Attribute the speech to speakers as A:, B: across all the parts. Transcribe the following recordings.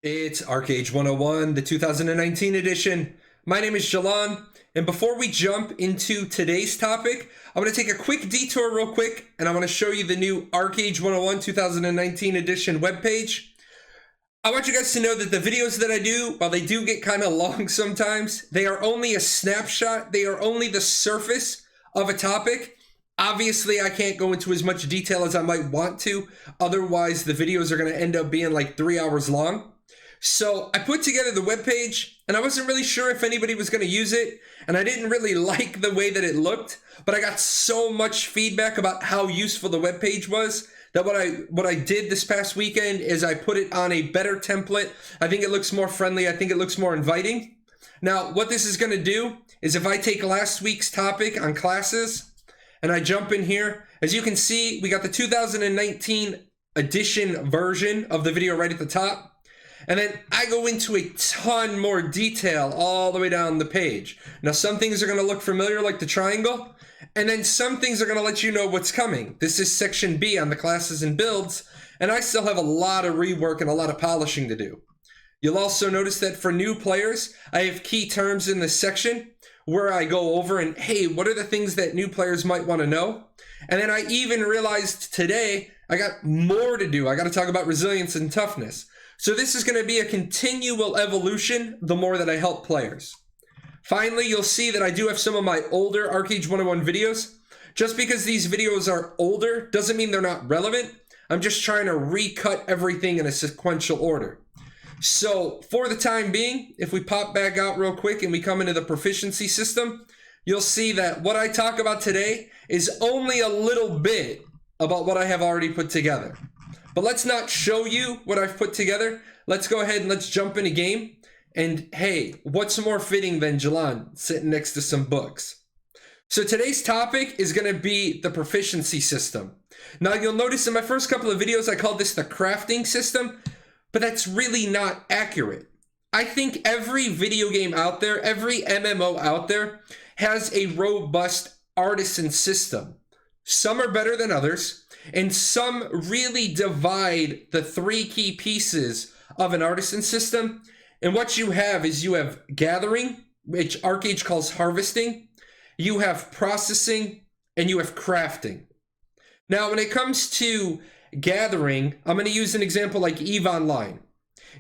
A: It's Archeage 101, the 2019 edition. My name is Jalan, and before we jump into today's topic, I'm going to take a quick detour real quick, and I'm going to show you the new Archeage 101 2019 edition webpage. I want you guys to know that the videos that I do, while they do get kind of long sometimes, they are only a snapshot. They are only the surface of a topic. Obviously, I can't go into as much detail as I might want to. Otherwise, the videos are going to end up being like 3 hours long. So I put together the webpage, and I wasn't really sure if anybody was going to use it, and I didn't really like the way that it looked, but I got so much feedback about how useful the webpage was that what I did this past weekend is I put it on a better template. I think it looks more friendly. I think it looks more inviting. Now, what this is going to do is if I take last week's topic on classes and I jump in here, as you can see, we got the 2019 edition version of the video right at the top. And then I go into a ton more detail all the way down the page. Now, some things are going to look familiar, like the triangle, and then some things are going to let you know what's coming. This is section B on the classes and builds, and I still have a lot of rework and a lot of polishing to do. You'll also notice that for new players, I have key terms in this section where I go over and, hey, what are the things that new players might want to know? And then I even realized today I got more to do. I got to talk about resilience and toughness. So this is going to be a continual evolution the more that I help players. Finally, you'll see that I do have some of my older Archeage 101 videos. Just because these videos are older doesn't mean they're not relevant. I'm just trying to recut everything in a sequential order. So for the time being, if we pop back out real quick and we come into the Proficiency System, you'll see that what I talk about today is only a little bit about what I have already put together. But let's not show you what I've put together. Let's go ahead and let's jump in a game. And hey, what's more fitting than Jalan sitting next to some books? So today's topic is going to be the Proficiency System. Now you'll notice in my first couple of videos I called this the crafting system, but that's really not accurate. I think every video game out there, every MMO out there has a robust artisan system. Some are better than others. And some really divide the three key pieces of an artisan system. And what you have is you have gathering, which Archeage calls harvesting. You have processing, and you have crafting. Now, when it comes to gathering, I'm going to use an example like EVE Online.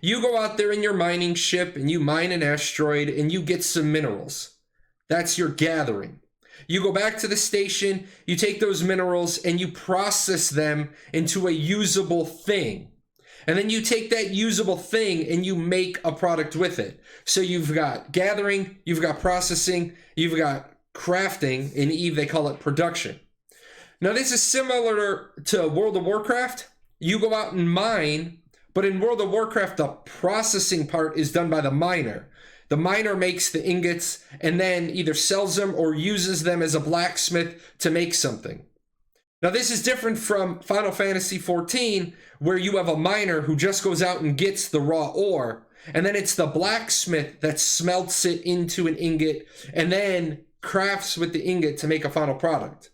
A: You go out there in your mining ship, and you mine an asteroid, and you get some minerals. That's your gathering. You go back to the station, you take those minerals and you process them into a usable thing. And then you take that usable thing and you make a product with it. So you've got gathering, you've got processing, you've got crafting. In EVE, they call it production. Now, this is similar to World of Warcraft. You go out and mine, but in World of Warcraft, the processing part is done by the miner. The miner makes the ingots and then either sells them or uses them as a blacksmith to make something. Now, this is different from Final Fantasy XIV, where you have a miner who just goes out and gets the raw ore, and then it's the blacksmith that smelts it into an ingot and then crafts with the ingot to make a final product.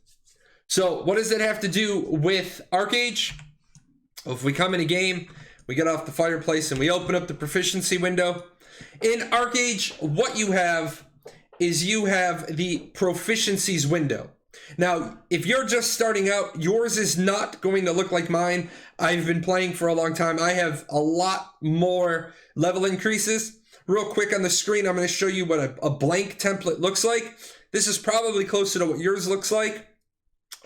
A: So what does that have to do with Archeage? Well, if we come in a game, we get off the fireplace and we open up the proficiency window. In Archeage, what you have is you have the Proficiencies window. Now, if you're just starting out, yours is not going to look like mine. I've been playing for a long time. I have a lot more level increases. Real quick on the screen, I'm going to show you what a blank template looks like. This is probably closer to what yours looks like.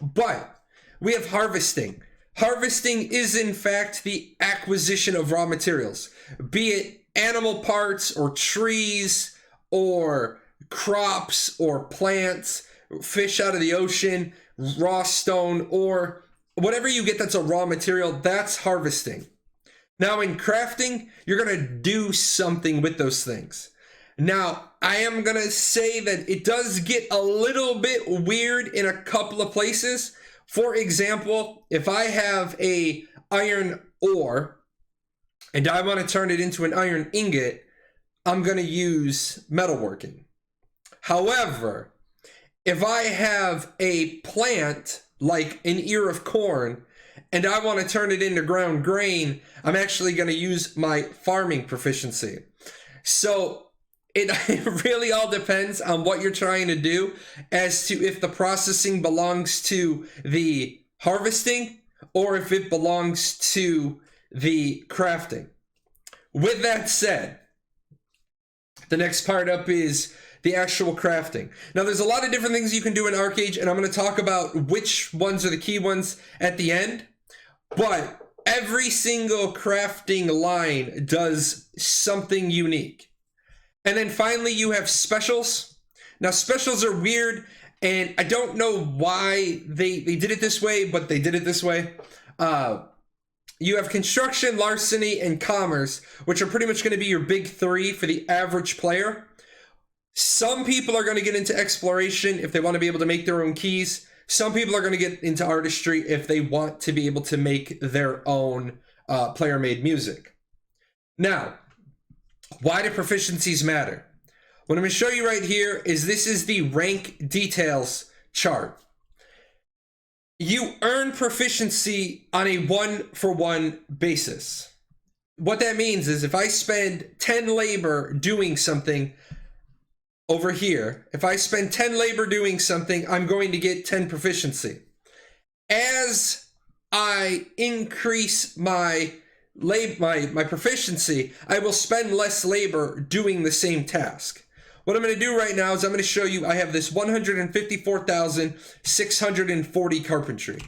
A: But we have harvesting. Harvesting is, in fact, the acquisition of raw materials, be it animal parts or trees or crops or plants, fish out of the ocean, raw stone, or whatever you get that's a raw material, that's harvesting. Now in crafting, you're going to do something with those things. Now, I am going to say that it does get a little bit weird in a couple of places. For example, if I have a iron ore, and I want to turn it into an iron ingot, I'm going to use metalworking. However, if I have a plant like an ear of corn and I want to turn it into ground grain, I'm actually going to use my farming proficiency. So it really all depends on what you're trying to do as to if the processing belongs to the harvesting or if it belongs to the crafting. With that said, the next part up is the actual crafting. Now, there's a lot of different things you can do in Archeage, and I'm going to talk about which ones are the key ones at the end. But every single crafting line does something unique. And then finally, you have specials. Now, specials are weird, and I don't know why they did it this way, but they did it this way. You have construction, larceny, and commerce, which are pretty much going to be your big three for the average player. Some people are going to get into exploration if they want to be able to make their own keys. Some people are going to get into artistry if they want to be able to make their own player-made music. Now, why do proficiencies matter? What I'm going to show you right here is this is the rank details chart. You earn proficiency on a 1-for-1 basis. What that means is if I spend 10 labor doing something over here, if I spend 10 labor doing something, I'm going to get 10 proficiency. As I increase my proficiency, I will spend less labor doing the same task. What I'm going to do right now is I'm going to show you I have this 154,640 carpentry.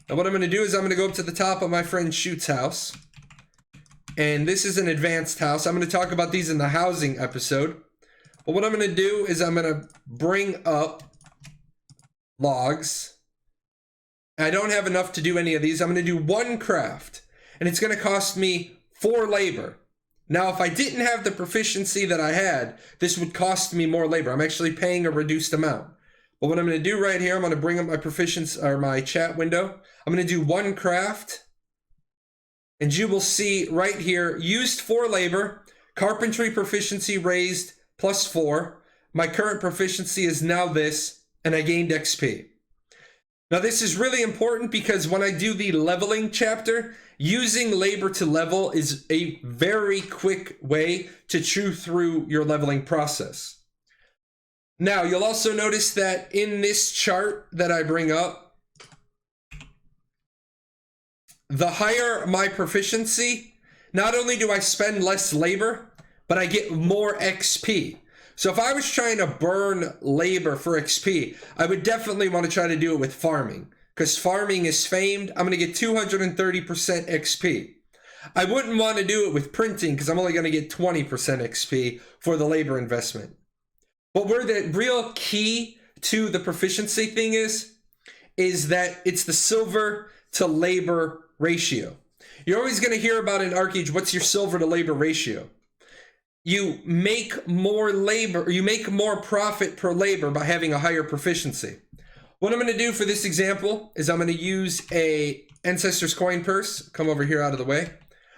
A: Now what I'm going to do is I'm going to go up to the top of my friend Shoot's house. And this is an advanced house. I'm going to talk about these in the housing episode. But what I'm going to do is I'm going to bring up logs. I don't have enough to do any of these. I'm going to do one craft. And it's going to cost me 4 labor. Now, if I didn't have the proficiency that I had, this would cost me more labor. I'm actually paying a reduced amount. But what I'm going to do right here, I'm going to bring up my proficiency or my chat window. I'm going to do one craft. And you will see right here, used 4 labor, carpentry proficiency raised +4. My current proficiency is now this, and I gained XP. Now this is really important because when I do the leveling chapter, using labor to level is a very quick way to chew through your leveling process. Now you'll also notice that in this chart that I bring up, the higher my proficiency, not only do I spend less labor, but I get more XP. So if I was trying to burn labor for XP, I would definitely want to try to do it with farming, because farming is famed. I'm going to get 230% XP. I wouldn't want to do it with printing because I'm only going to get 20% XP for the labor investment. But where the real key to the proficiency thing is that it's the silver to labor ratio. You're always going to hear about in Archeage, what's your silver to labor ratio? You make more labor, or you make more profit per labor by having a higher proficiency. What I'm going to do for this example is I'm going to use a Ancestor's Coin Purse. Come over here out of the way.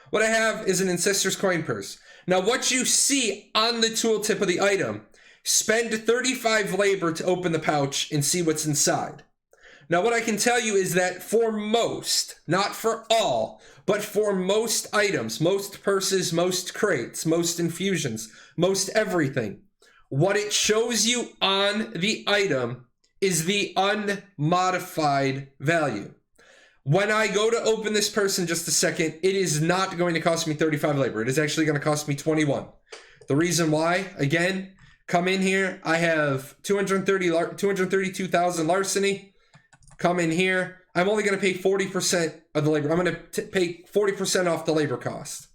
A: What I have is an Ancestor's Coin Purse. Now what you see on the tooltip of the item, spend 35 labor to open the pouch and see what's inside. Now what I can tell you is that for most, not for all, but for most items, most purses, most crates, most infusions, most everything, what it shows you on the item is the unmodified value. When I go to open this purse in just a second, it is not going to cost me 35 labor. It is actually going to cost me 21. The reason why, again, come in here, I have 232,000 larceny. Come in here. I'm only going to pay 40% of the labor. I'm going to pay 40% off the labor cost.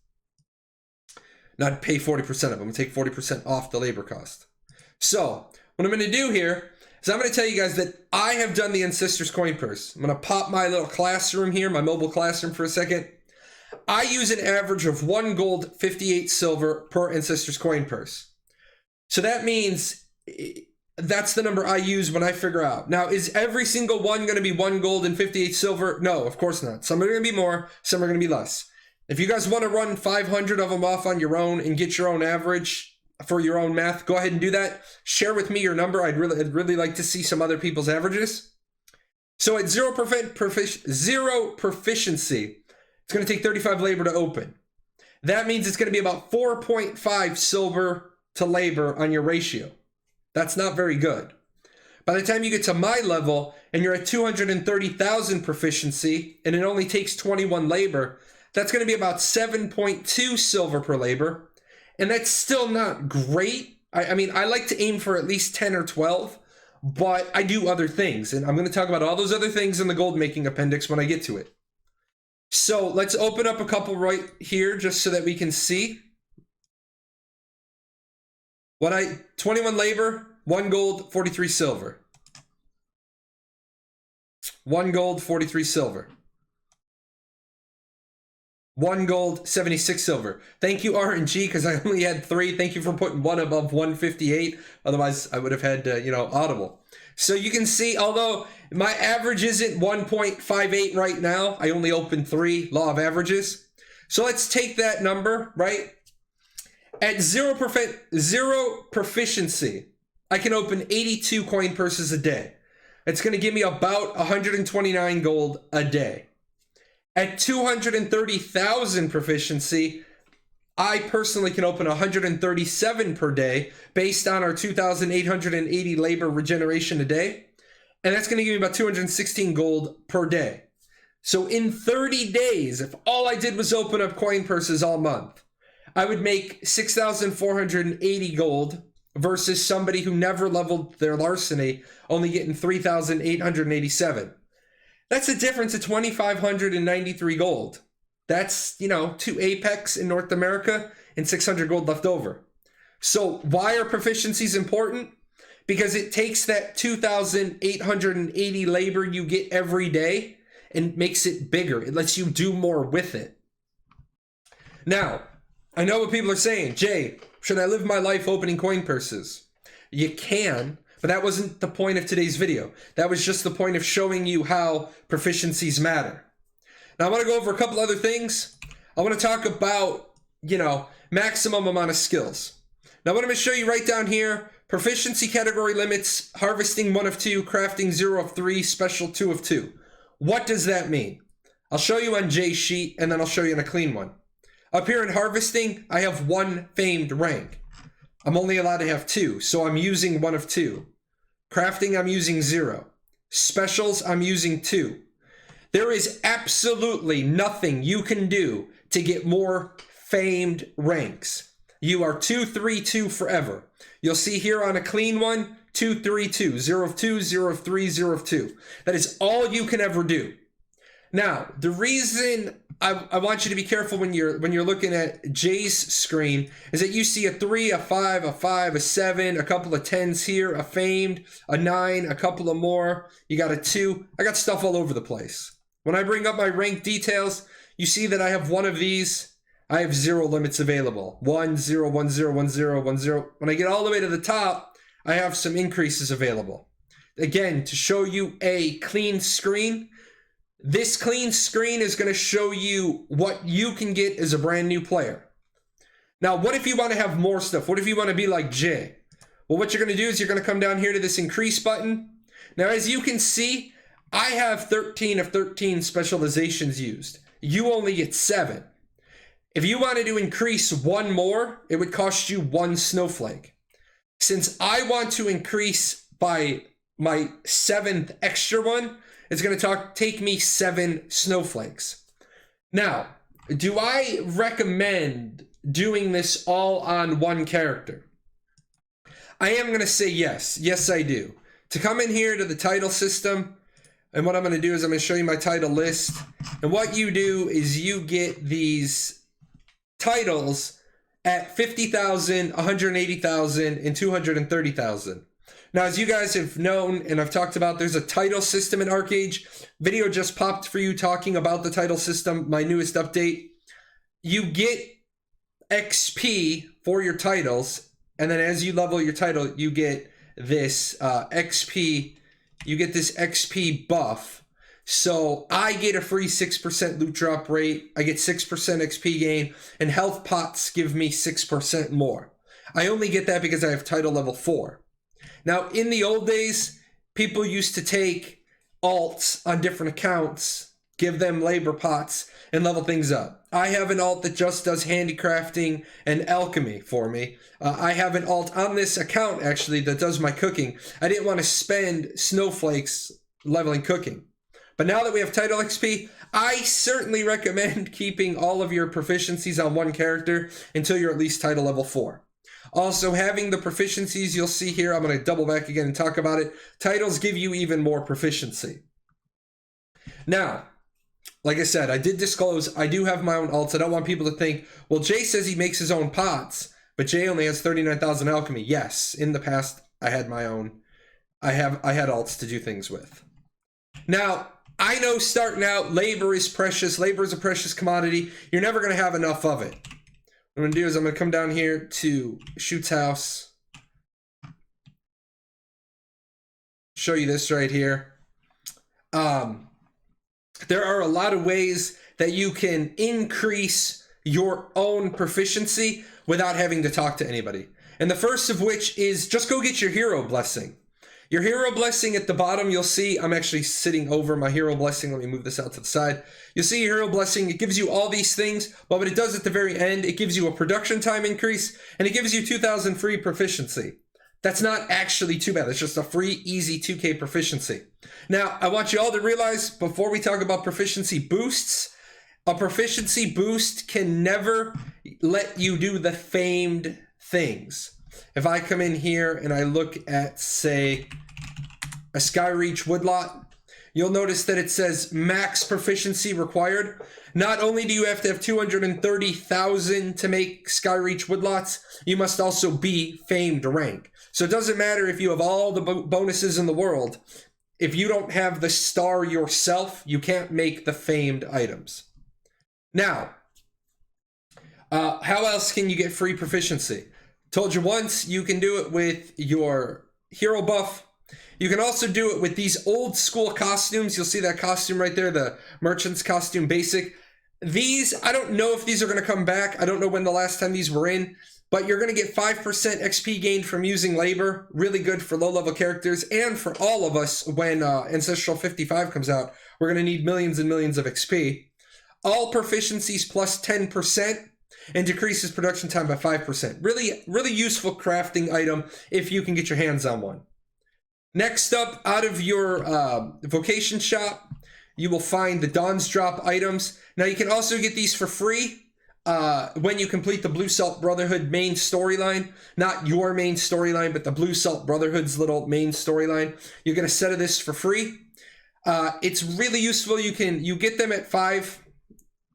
A: Not pay 40% of them. I'm going to take 40% off the labor cost. So what I'm going to do here is I'm going to tell you guys that I have done the Ancestor's Coin Purse. I'm going to pop my little classroom here, my mobile classroom for a second. I use an average of 1 gold, 58 silver per Ancestor's Coin Purse. So that means that's the number I use when I figure out. Now, is every single one going to be 1 gold and 58 silver? No, of course not. Some are going to be more, some are going to be less. If you guys want to run 500 of them off on your own and get your own average for your own math, go ahead and do that. Share with me your number. I'd really like to see some other people's averages. So at zero proficiency, it's going to take 35 labor to open. That means it's going to be about 4.5 silver to labor on your ratio. That's not very good. By the time you get to my level and you're at 230,000 proficiency and it only takes 21 labor, that's going to be about 7.2 silver per labor. And that's still not great. I mean, I like to aim for at least 10 or 12, but I do other things. And I'm going to talk about all those other things in the gold making appendix when I get to it. So let's open up a couple right here just so that we can see. 21 labor, 1 gold, 43 silver. 1 gold, 43 silver. 1 gold, 76 silver. Thank you, RNG, because I only had 3. Thank you for putting 1 above 158. Otherwise, I would have had, audible. So you can see, although my average isn't 1.58 right now, I only opened 3, law of averages. So let's take that number, right? At zero proficiency, I can open 82 coin purses a day. It's going to give me about 129 gold a day. At 230,000 proficiency, I personally can open 137 per day based on our 2,880 labor regeneration a day. And that's going to give me about 216 gold per day. So in 30 days, if all I did was open up coin purses all month, I would make 6,480 gold versus somebody who never leveled their larceny only getting 3,887. That's a difference of 2,593 gold. That's, 2 Apex in North America and 600 gold left over. So why are proficiencies important? Because it takes that 2,880 labor you get every day and makes it bigger. It lets you do more with it. Now, I know what people are saying. Jay, should I live my life opening coin purses? You can, but that wasn't the point of today's video. That was just the point of showing you how proficiencies matter. Now I want to go over a couple other things. I want to talk about, maximum amount of skills. Now what I'm going to show you right down here, proficiency category limits, harvesting 1 of 2, crafting 0 of 3, special 2 of 2. What does that mean? I'll show you on Jay's sheet and then I'll show you in a clean one. Up here in harvesting, I have 1 famed rank. I'm only allowed to have 2, so I'm using 1 of 2. Crafting, I'm using 0. Specials, I'm using 2. There is absolutely nothing you can do to get more famed ranks. You are 2-3-2 forever. You'll see here on a clean one, 2-3-2, 0 of 2, 0 of 3, 0 of 2. That is all you can ever do. Now, the reason I want you to be careful when you're looking at Jay's screen is that you see a 3, a 5, a 7, a couple of 10s here, a famed, a 9, a couple of more. You got a 2. I got stuff all over the place. When I bring up my rank details, you see that I have 1 of these. I have 0 limits available. 1, 0, 1, 0, 1, 0, 1, 0. When I get all the way to the top, I have some increases available. Again, to show you a clean screen, this clean screen is going to show you what you can get as a brand new player. Now, what if you want to have more stuff? What if you want to be like Jay? Well, what you're going to do is you're going to come down here to this increase button. Now, as you can see, I have 13 of 13 specializations used. You only get 7. If you wanted to increase 1 more, it would cost you 1 snowflake. Since I want to increase by my 7th extra one, it's going to take me 7 snowflakes. Now, do I recommend doing this all on 1 character? I am going to say yes. Yes, I do. To come in here to the title system, and what I'm going to do is I'm going to show you my title list. And what you do is you get these titles at 50,000, 180,000, and 230,000. Now, as you guys have known and I've talked about, there's a title system in Archeage. Video just popped for you talking about the title system, my newest update. You get XP for your titles, and then as you level your title, you get this XP. You get this XP buff. So I get a free 6% loot drop rate. I get 6% XP gain, and health pots give me 6% more. I only get that because I have title level 4. Now, in the old days, people used to take alts on different accounts, give them labor pots, and level things up. I have an alt that just does handicrafting and alchemy for me. I have an alt on this account, actually, that does my cooking. I didn't want to spend snowflakes leveling cooking. But now that we have title XP, I certainly recommend keeping all of your proficiencies on one character until you're at least title level 4. Also, having the proficiencies you'll see here, I'm going to double back again and talk about it. Titles give you even more proficiency. Now, like I said, I did disclose I do have my own alts. I don't want people to think, well, Jay says he makes his own pots, but Jay only has 39,000 alchemy. Yes, in the past, I had my own. I had alts to do things with. Now, I know starting out, labor is precious. Labor is a precious commodity. You're never going to have enough of it. What I'm going to do is I'm going to come down here to Shoot's house. Show you this right here. There are a lot of ways that you can increase your own proficiency without having to talk to anybody. And the first of which is just go get your hero blessing. Your hero blessing at the bottom, you'll see, I'm actually sitting over my hero blessing. Let me move this out to the side. You'll see your hero blessing. It gives you all these things, but what it does at the very end, it gives you a production time increase, and it gives you 2,000 free proficiency. That's not actually too bad. It's just a free, easy 2K proficiency. Now, I want you all to realize, before we talk about proficiency boosts, a proficiency boost can never let you do the famed things. If I come in here and I look at, say, a Skyreach woodlot, you'll notice that it says max proficiency required. Not only do you have to have 230,000 to make Skyreach woodlots, you must also be famed rank. So it doesn't matter if you have all the bonuses in the world. If you don't have the star yourself, you can't make the famed items. Now, how else can you get free proficiency? Told you once, you can do it with your hero buff. You can also do it with these old school costumes. You'll see that costume right there, the merchant's costume basic. These, I don't know if these are going to come back. I don't know when the last time these were in, but you're going to get 5% XP gained from using labor. Really good for low-level characters and for all of us when Ancestral 55 comes out. We're going to need millions and millions of XP. All proficiencies plus 10%. And decreases production time by 5%. Really useful crafting item if you can get your hands on one. Next up, out of your vocation shop, you will find the Dawn's Drop items. Now, you can also get these for free when you complete the Blue Salt Brotherhood main storyline. Not your main storyline, but the Blue Salt Brotherhood's little main storyline. You get a set of this for free. It's really useful. You get them at 5.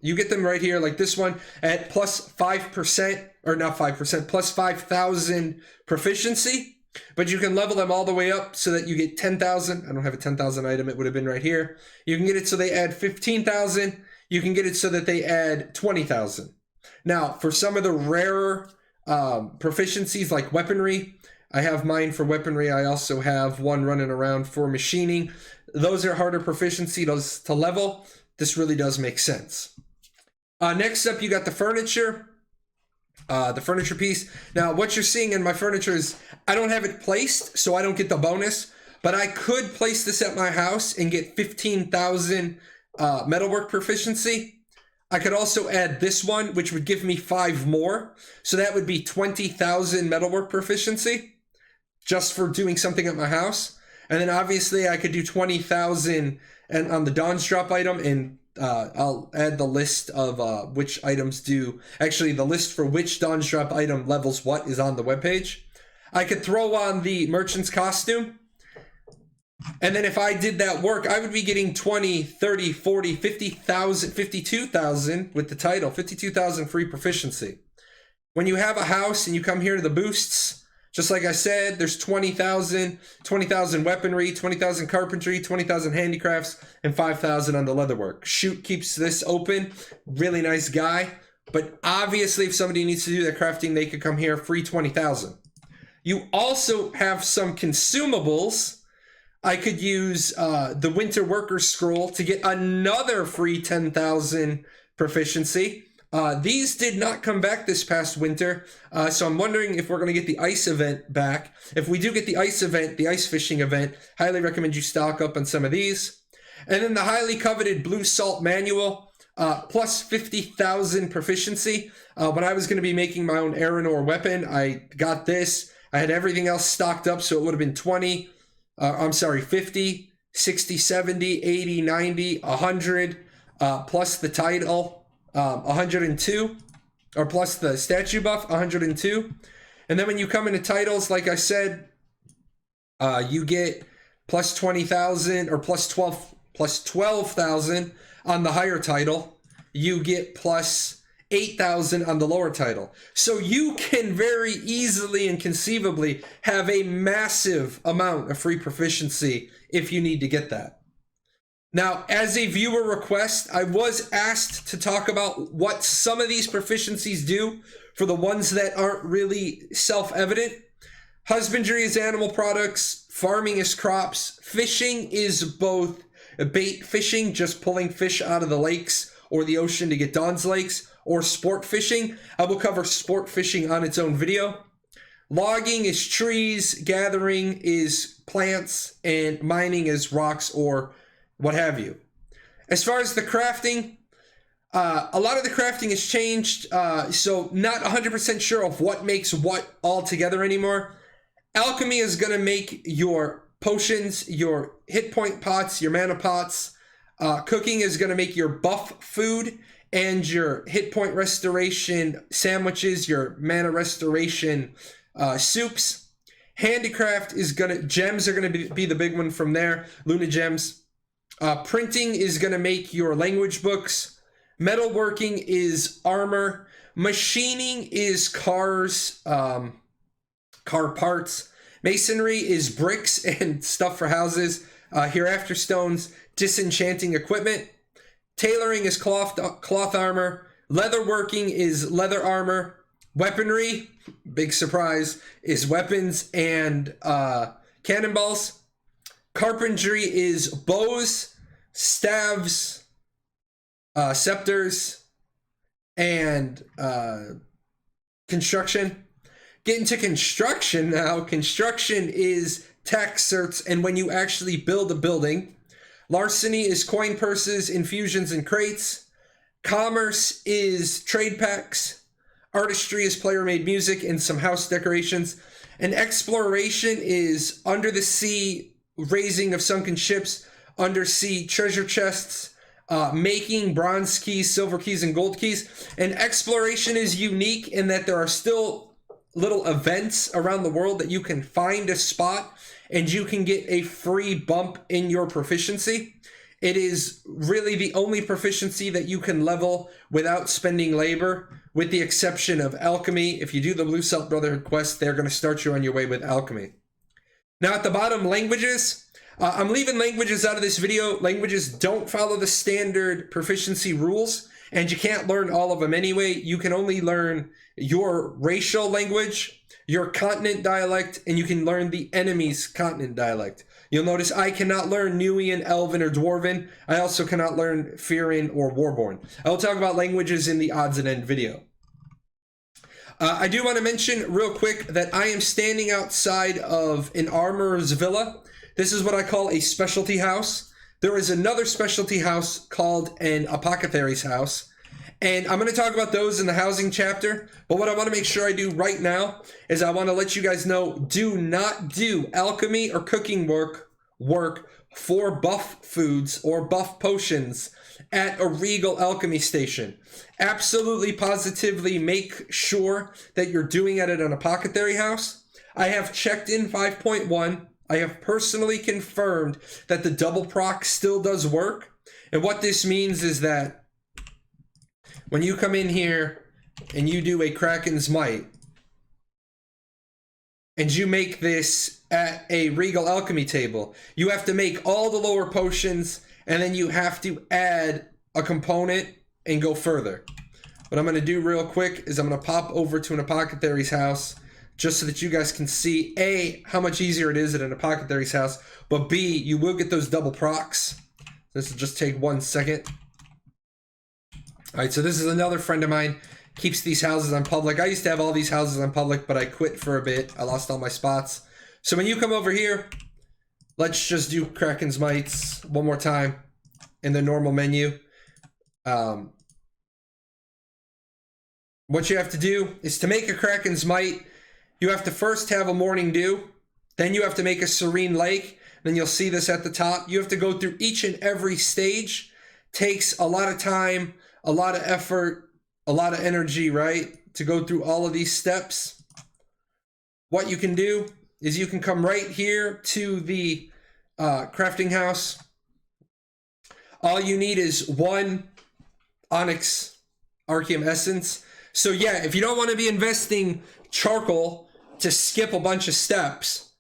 A: You get them right here, like this one, at plus 5%, or not 5%, plus 5,000 proficiency. But you can level them all the way up so that you get 10,000. I don't have a 10,000 item. It would have been right here. You can get it so they add 15,000. You can get it so that they add 20,000. Now, for some of the rarer proficiencies like weaponry, I have mine for weaponry. I also have one running around for machining. Those are harder proficiency to level. This really does make sense. Next up, you got the furniture piece. Now, what you're seeing in my furniture is I don't have it placed, so I don't get the bonus, but I could place this at my house and get 15,000 metalwork proficiency. I could also add this one, which would give me 5 more, so that would be 20,000 metalwork proficiency just for doing something at my house. And then obviously I could do 20,000 and on the Dawn's Drop item, and I'll add the list of which items do. Actually, the list for which Dawn's Drop item levels what is on the webpage. I could throw on the merchant's costume. And then if I did that work, I would be getting 20, 30, 40, 50,000, 52,000 with the title, 52,000 free proficiency. When you have a house and you come here to the boosts, just like I said, there's 20,000 weaponry, 20,000 carpentry, 20,000 handicrafts, and 5,000 on the leatherwork. Shoot keeps this open. Really nice guy. But obviously, if somebody needs to do their crafting, they could come here, free 20,000. You also have some consumables. I could use the Winter Worker Scroll to get another free 10,000 proficiency. These did not come back this past winter, so I'm wondering if we're going to get the ice event back. If we do get the ice event, the ice fishing event, highly recommend you stock up on some of these. And then the highly coveted Blue Salt Manual, plus 50,000 proficiency. When I was going to be making my own Aranor weapon, I got this. I had everything else stocked up, so it would have been 20. I'm sorry, 50, 60, 70, 80, 90, 100, plus the title, 102, or plus the statue buff, 102. And then when you come into titles, like I said, you get plus 20,000 or plus 12,000 on the higher title. You get plus 8,000 on the lower title. So you can very easily and conceivably have a massive amount of free proficiency if you need to get that. Now, as a viewer request, I was asked to talk about what some of these proficiencies do for the ones that aren't really self-evident. Husbandry is animal products, farming is crops, fishing is both bait fishing, just pulling fish out of the lakes or the ocean to get Dawn's Lakes, or sport fishing. I will cover sport fishing on its own video. Logging is trees, gathering is plants, and mining is rocks or what have you. As far as the crafting, a lot of the crafting has changed, so not 100% sure of what makes what all together anymore. Alchemy is going to make your potions, your hit point pots, your mana pots. Cooking is going to make your buff food and your hit point restoration sandwiches, your mana restoration soups. Handicraft is going to, gems are going to be the big one from there, Luna gems. Printing is going to make your language books. Metalworking is armor. Machining is cars, car parts. Masonry is bricks and stuff for houses. Hereafter stones, disenchanting equipment. Tailoring is cloth armor. Leatherworking is leather armor. Weaponry, big surprise, is weapons and cannonballs. Carpentry is bows, staves, scepters, and construction. Get into construction now. Construction is tax certs and when you actually build a building. Larceny is coin purses, infusions, and crates. Commerce is trade packs. Artistry is player-made music and some house decorations. And exploration is under the sea, raising of sunken ships, undersea treasure chests, making bronze keys, silver keys, and gold keys. And exploration is unique in that there are still little events around the world that you can find a spot and you can get a free bump in your proficiency. It is really the only proficiency that you can level without spending labor, with the exception of alchemy. If you do the Blue Salt Brotherhood quest, they're going to start you on your way with alchemy. Now at the bottom, languages. I'm leaving languages out of this video. Languages don't follow the standard proficiency rules, and you can't learn all of them anyway. You can only learn your racial language, your continent dialect, and you can learn the enemy's continent dialect. You'll notice I cannot learn Nuian, Elven, or Dwarven. I also cannot learn Firin or Warborn. I will talk about languages in the odds and end video. I do want to mention real quick that I am standing outside of an armorer's villa. This is what I call a specialty house. There is another specialty house called an apothecary's house. And I'm going to talk about those in the housing chapter. But what I want to make sure I do right now is I want to let you guys know, do not do alchemy or cooking work for buff foods or buff potions at a Regal Alchemy station. Absolutely, positively make sure that you're doing it at an apothecary house. I have checked in 5.1. I have personally confirmed that the double proc still does work. And what this means is that when you come in here and you do a Kraken's Might, and you make this at a Regal Alchemy table, you have to make all the lower potions, and then you have to add a component and go further. What I'm going to do real quick is I'm going to pop over to an apothecary's house, just so that you guys can see, A, how much easier it is at an apothecary's house, but B, you will get those double procs. This will just take 1 second. All right, so this is another friend of mine, keeps these houses on public. I used to have all these houses on public, but I quit for a bit. I lost all my spots. So when you come over here, let's just do Kraken's Mights one more time. in the normal menu. What you have to do is to make a Kraken's Might, you have to first have a Morning Dew. Then you have to make a Serene Lake. Then you'll see this at the top. You have to go through each and every stage. Takes a lot of time, a lot of effort, a lot of energy, right? To go through all of these steps. What you can do is you can come right here to the crafting house. All you need is one Onyx Archeum Essence. So yeah, if you don't want to be investing charcoal to skip a bunch of steps,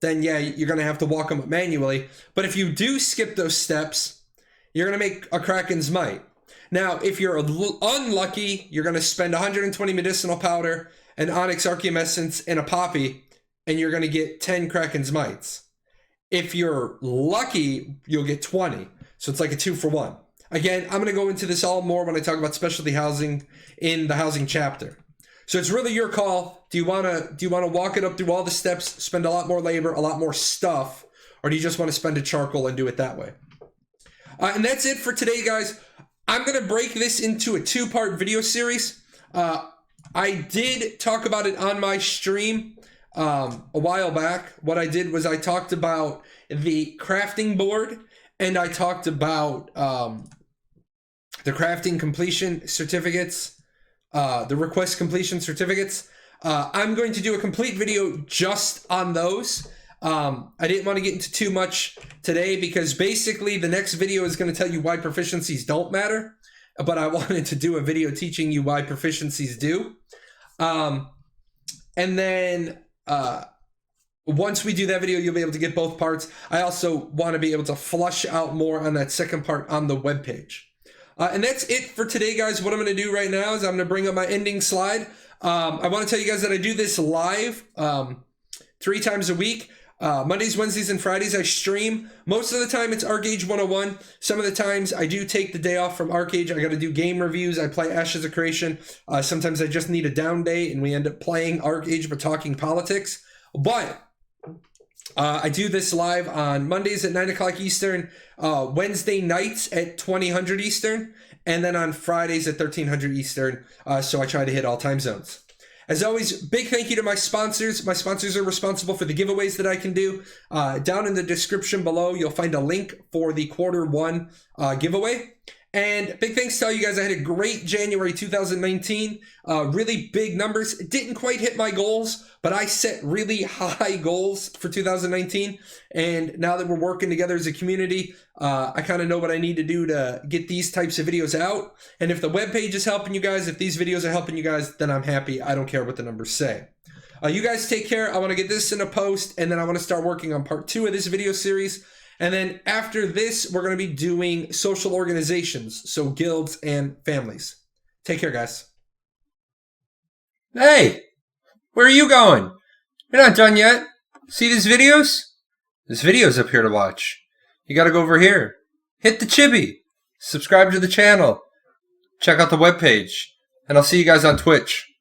A: then yeah, you're going to have to walk them up manually. But if you do skip those steps, you're going to make a Kraken's Might. Now, if you're unlucky, you're going to spend 120 medicinal powder, an Onyx Archeum Essence, and a Poppy, and you're going to get 10 Kraken's Mights. If you're lucky, you'll get 20. So it's like a 2-for-1. Again, I'm going to go into this all more when I talk about specialty housing in the housing chapter. So it's really your call. Do you want to walk it up through all the steps, spend a lot more labor, a lot more stuff, or do you just want to spend a charcoal and do it that way? And that's it for today, guys. I'm going to break this into a 2-part video series. I did talk about it on my stream a while back. What I did was I talked about the crafting board, and I talked about the crafting completion certificates, the request completion certificates. I'm going to do a complete video just on those. I didn't want to get into too much today because basically the next video is going to tell you why proficiencies don't matter, but I wanted to do a video teaching you why proficiencies do. And then once we do that video, you'll be able to get both parts. I also want to be able to flush out more on that second part on the webpage. And that's it for today, guys. What I'm going to do right now is I'm going to bring up my ending slide. I want to tell you guys that I do this live 3 times a week. Mondays, Wednesdays, and Fridays I stream. Most of the time it's Archeage 101. Some of the times I do take the day off from Archeage. I got to do game reviews. I play Ashes of Creation. Sometimes I just need a down day and we end up playing Archeage but talking politics. But I do this live on Mondays at 9 o'clock Eastern, Wednesday nights at 2000 Eastern, and then on Fridays at 1300 Eastern. So I try to hit all time zones. As always, big thank you to my sponsors. My sponsors are responsible for the giveaways that I can do. Down in the description below, you'll find a link for the Q1 giveaway. And big thanks to all you guys. I had a great January 2019. Really big numbers. It didn't quite hit my goals, but I set really high goals for 2019. And now that we're working together as a community, I kind of know what I need to do to get these types of videos out. And if the webpage is helping you guys, if these videos are helping you guys, then I'm happy. I don't care what the numbers say. You guys take care. I want to get this in a post, and then I want to start working on part 2 of this video series. And then after this, we're going to be doing social organizations, so guilds and families. Take care, guys. Hey, where are you going? You're not done yet. See these videos? This video's up here to watch. You got to go over here. Hit the chibi. Subscribe to the channel. Check out the webpage. And I'll see you guys on Twitch.